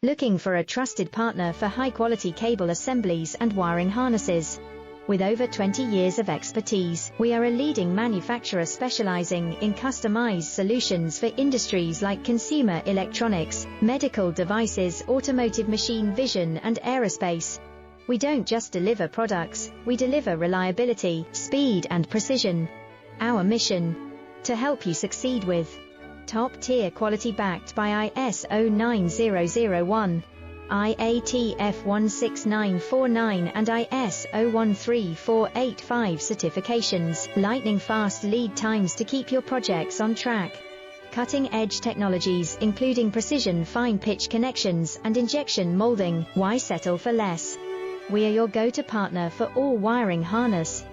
Looking for a trusted partner for high-quality cable assemblies and wiring harnesses? With over 20 years of expertise, we are a leading manufacturer specializing in customized solutions for industries like consumer electronics, medical devices, automotive machine vision, and aerospace. We don't just deliver products, we deliver reliability, speed, and precision. Our mission: to help you succeed with top-tier quality backed by ISO 9001, IATF 16949 and ISO 13485 certifications, lightning-fast lead times to keep your projects on track. Cutting-edge technologies including precision fine-pitch connections and injection molding. Why settle for less? We are your go-to partner for all wiring harness,